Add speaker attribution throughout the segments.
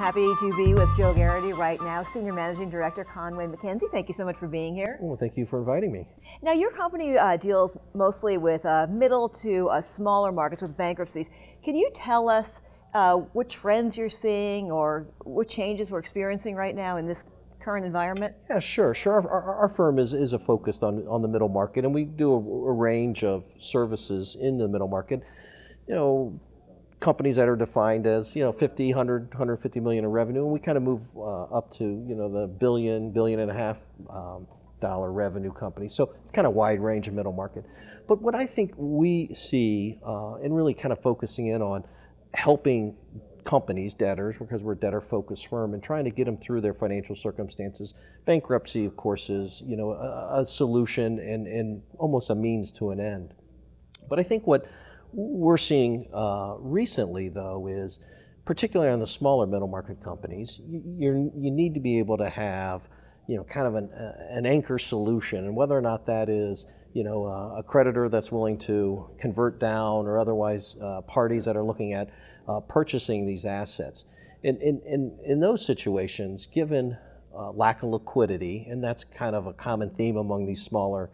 Speaker 1: happy to be with Joe Geraghty right now, Senior Managing Director, Conway, MacKenzie. Thank you so much for being here.
Speaker 2: Well, thank you for inviting me.
Speaker 1: Now, your company deals mostly with middle to smaller markets with bankruptcies. Can you tell us what trends you're seeing or what changes we're experiencing right now in this current environment?
Speaker 2: Yeah, sure. Our firm is focused on the middle market, and we do a range of services in the middle market. You know, companies that are defined as 50, 100, 150 million in revenue, and we kind of move up to the billion and a half dollar revenue companies. So it's kind of wide range of middle market. But what I think we see and really kind of focusing in on helping companies, debtors, because we're a debtor-focused firm, and trying to get them through their financial circumstances. Bankruptcy, of course, is a solution and almost a means to an end. But I think what we're seeing recently, though, is particularly on the smaller middle market companies, you need to be able to have kind of an anchor solution, and whether or not that is a creditor that's willing to convert down, or otherwise parties that are looking at purchasing these assets. In those situations, given lack of liquidity, and that's kind of a common theme among these smaller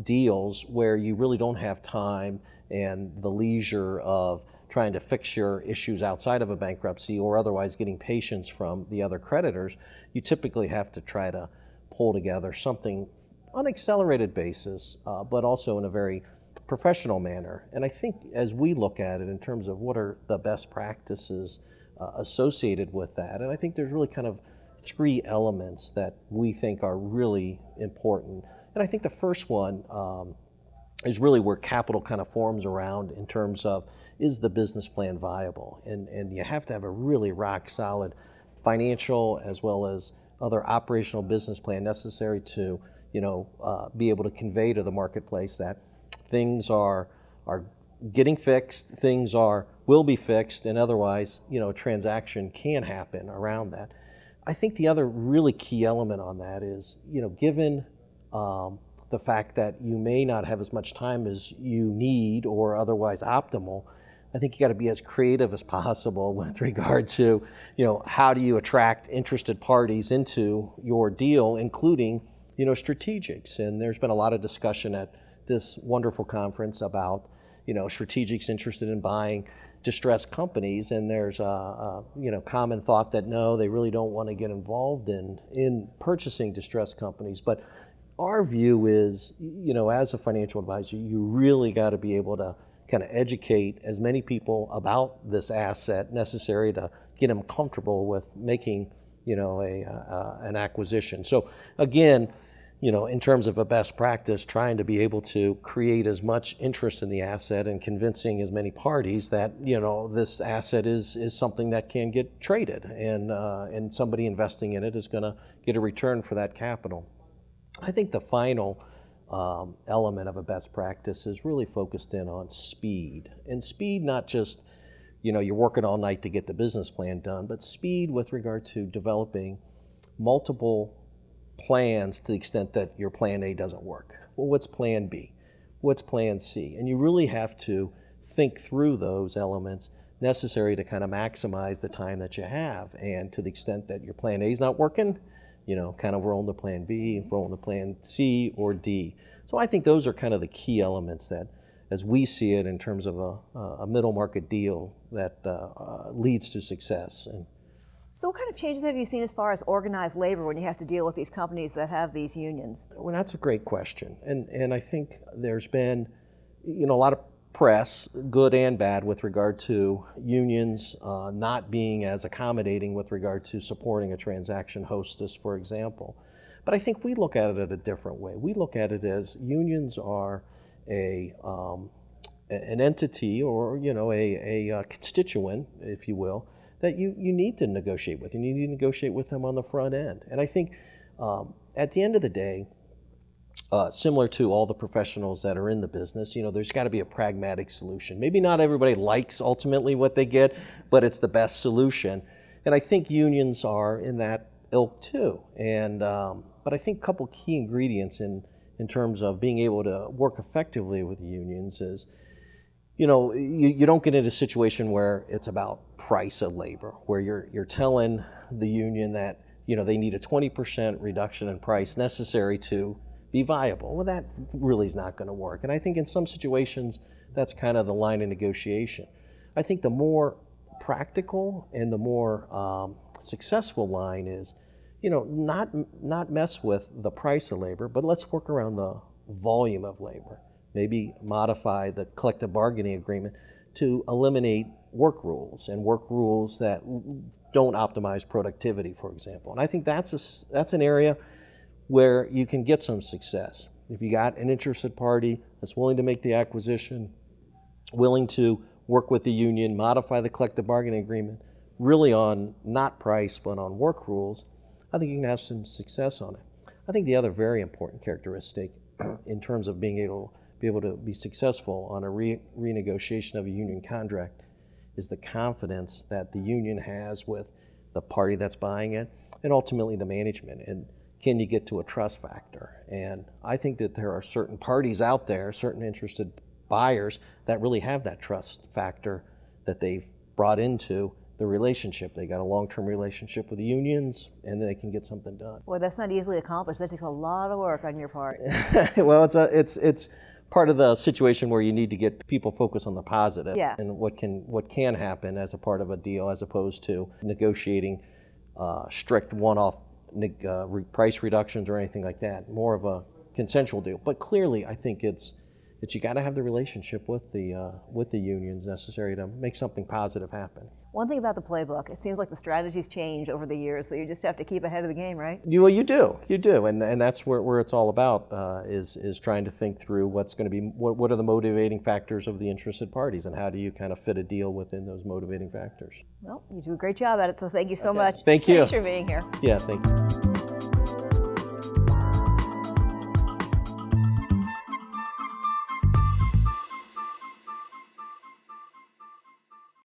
Speaker 2: deals, where you really don't have time and the leisure of trying to fix your issues outside of a bankruptcy, or otherwise getting patience from the other creditors, you typically have to try to pull together something on an accelerated basis, but also in a very professional manner. And I think as we look at it in terms of what are the best practices associated with that, and I think there's really kind of three elements that we think are really important. And I think the first one is really where capital kind of forms around, in terms of, is the business plan viable? And you have to have a really rock solid financial as well as other operational business plan necessary to be able to convey to the marketplace that things are getting fixed, things will be fixed, and otherwise a transaction can happen around that. I think the other really key element on that is, given the fact that you may not have as much time as you need or otherwise optimal, I think you got to be as creative as possible with regard to, how do you attract interested parties into your deal, including, strategics. And there's been a lot of discussion at this wonderful conference about, strategics interested in buying distressed companies, and there's a common thought that no, they really don't want to get involved in purchasing distressed companies. But our view is, as a financial advisor, you really got to be able to kind of educate as many people about this asset necessary to get them comfortable with making, an acquisition. So again, in terms of a best practice, trying to be able to create as much interest in the asset and convincing as many parties that, this asset is something that can get traded, and somebody investing in it is going to get a return for that capital. I think the final element of a best practice is really focused in on speed. And speed, not just, you're working all night to get the business plan done, but speed with regard to developing multiple plans to the extent that your plan A doesn't work. Well, what's plan B? What's plan C? And you really have to think through those elements necessary to kind of maximize the time that you have. And to the extent that your plan A is not working, kind of roll into plan B, roll into plan C or D. So I think those are kind of the key elements that, as we see it in terms of a middle market deal, that leads to success.
Speaker 1: So what kind of changes have you seen as far as organized labor when you have to deal with these companies that have these unions?
Speaker 2: Well, that's a great question. And I think there's been, a lot of press, good and bad, with regard to unions not being as accommodating with regard to supporting a transaction hostess, for example. But I think we look at it at a different way. We look at it as unions are an entity, or a constituent, if you will, that you need to negotiate with. You need to negotiate with them on the front end. And I think at the end of the day, similar to all the professionals that are in the business, there's got to be a pragmatic solution. Maybe not everybody likes ultimately what they get, but it's the best solution. And I think unions are in that ilk too. And but I think a couple key ingredients in terms of being able to work effectively with unions is, you don't get into a situation where it's about price of labor, where you're telling the union that, they need a 20% reduction in price necessary to be viable. Well, that really is not going to work. And I think in some situations, that's kind of the line of negotiation. I think the more practical and the more successful line is, not mess with the price of labor, but let's work around the volume of labor. Maybe modify the collective bargaining agreement to eliminate work rules and work rules that don't optimize productivity, for example. And I think that's an area where you can get some success. If you got an interested party that's willing to make the acquisition, willing to work with the union, modify the collective bargaining agreement, really on not price, but on work rules, I think you can have some success on it. I think the other very important characteristic in terms of being able to be successful on a renegotiation of a union contract is the confidence that the union has with the party that's buying it and ultimately the management. And can you get to a trust factor? And I think that there are certain parties out there, certain interested buyers that really have that trust factor that they've brought into the relationship. They got a long-term relationship with the unions, and they can get something done.
Speaker 1: Boy, that's not easily accomplished. That takes a lot of work on your part.
Speaker 2: Well, it's part of the situation where you need to get people focused on the positive and what can happen as a part of a deal, as opposed to negotiating strict one-off price reductions or anything like that. More of a consensual deal. But clearly, I think it's you got to have the relationship with the unions necessary to make something positive happen.
Speaker 1: One thing about the playbook, it seems like the strategies change over the years, so you just have to keep ahead of the game, right?
Speaker 2: Well, you do, and that's where it's all about, is trying to think through what's going to be, what are the motivating factors of the interested parties, and how do you kind of fit a deal within those motivating factors.
Speaker 1: Well, you do a great job at it, so thank you so much.
Speaker 2: Thank you.
Speaker 1: Thanks for being here.
Speaker 2: Yeah, thank you.